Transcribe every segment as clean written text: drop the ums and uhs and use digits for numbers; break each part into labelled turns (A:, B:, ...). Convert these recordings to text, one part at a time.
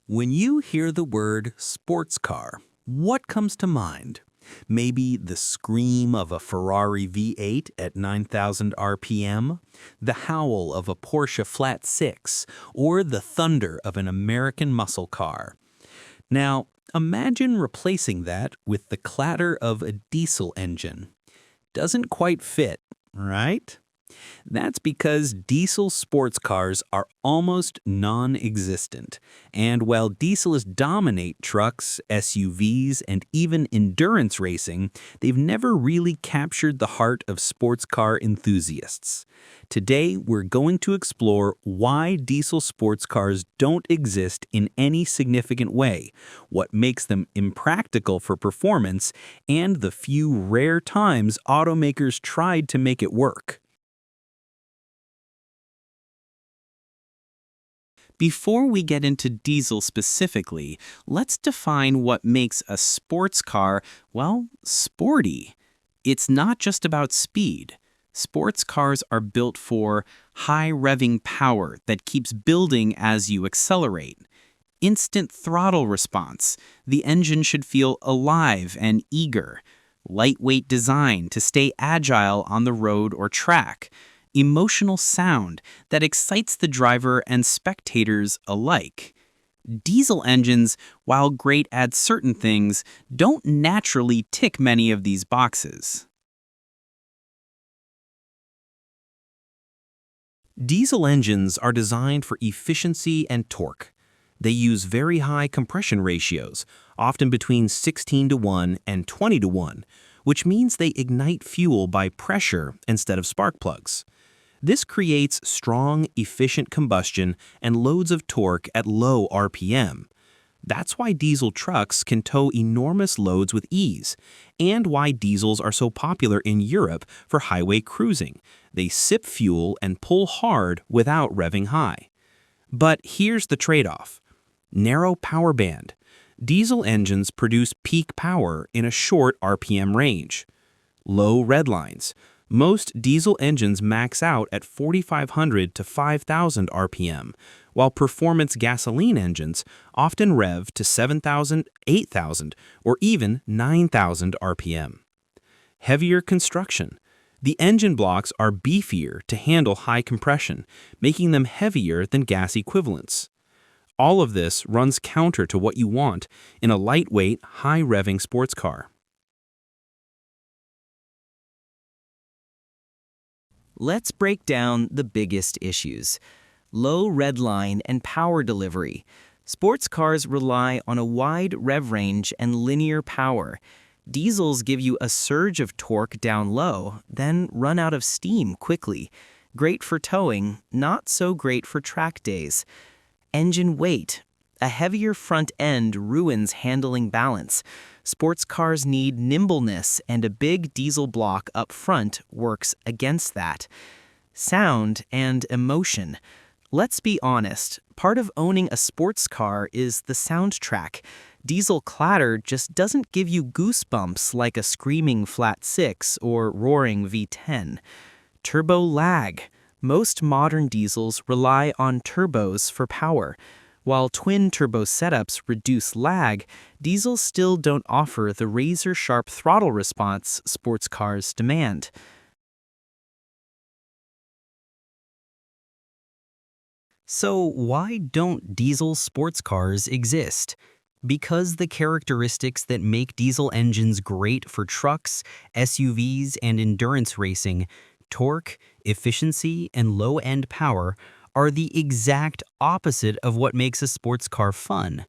A: When you hear the word sports car, what comes to mind? Maybe the scream of a Ferrari V8 at 9,000 RPM, the howl of a Porsche Flat 6, or the thunder of an American muscle car. Now, imagine replacing that with the clatter of a diesel engine. Doesn't quite fit, right? That's because diesel sports cars are almost non-existent. And while diesels dominate trucks, SUVs, and even endurance racing, they've never really captured the heart of sports car enthusiasts. Today, we're going to explore why diesel sports cars don't exist in any significant way, what makes them impractical for performance, and the few rare times automakers tried to make it work. Before we get into diesel specifically, let's define what makes a sports car, well, sporty. It's not just about speed. Sports cars are built for high revving power that keeps building as you accelerate. Instant throttle response. The engine should feel alive and eager. Lightweight design to stay agile on the road or track. Emotional sound that excites the driver and spectators alike. Diesel engines, while great at certain things, don't naturally tick many of these boxes. Diesel engines are designed for efficiency and torque. They use very high compression ratios, often between 16:1 and 20:1, which means they ignite fuel by pressure instead of spark plugs. This creates strong, efficient combustion and loads of torque at low RPM. That's why diesel trucks can tow enormous loads with ease, and why diesels are so popular in Europe for highway cruising. They sip fuel and pull hard without revving high. But here's the trade-off. Narrow power band. Diesel engines produce peak power in a short RPM range. Low red lines. Most diesel engines max out at 4,500 to 5,000 RPM, while performance gasoline engines often rev to 7,000, 8,000, or even 9,000 RPM. Heavier construction. The engine blocks are beefier to handle high compression, making them heavier than gas equivalents. All of this runs counter to what you want in a lightweight, high-revving sports car.
B: Let's break down the biggest issues. Low redline and power delivery. Sports cars rely on a wide rev range and linear power. Diesels give you a surge of torque down low, then run out of steam quickly. Great for towing, not so great for track days. Engine weight. A heavier front end ruins handling balance. Sports cars need nimbleness, and a big diesel block up front works against that. Sound and emotion. Let's be honest, part of owning a sports car is the soundtrack. Diesel clatter just doesn't give you goosebumps like a screaming Flat 6 or roaring V10. Turbo lag. Most modern diesels rely on turbos for power. While twin-turbo setups reduce lag, diesels still don't offer the razor-sharp throttle response sports cars demand. So why don't diesel sports cars exist? Because the characteristics that make diesel engines great for trucks, SUVs, and endurance racing, torque, efficiency, and low-end power, are the exact opposite of what makes a sports car fun.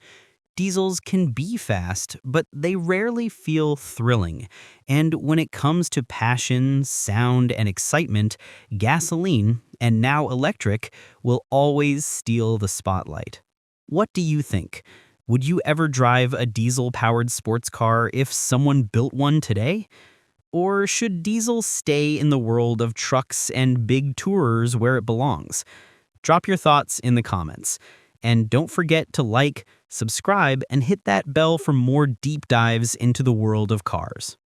B: Diesels can be fast, but they rarely feel thrilling. And when it comes to passion, sound, and excitement, gasoline, and now electric, will always steal the spotlight. What do you think? Would you ever drive a diesel-powered sports car if someone built one today? Or should diesel stay in the world of trucks and big tourers where it belongs? Drop your thoughts in the comments. And don't forget to like, subscribe, and hit that bell for more deep dives into the world of cars.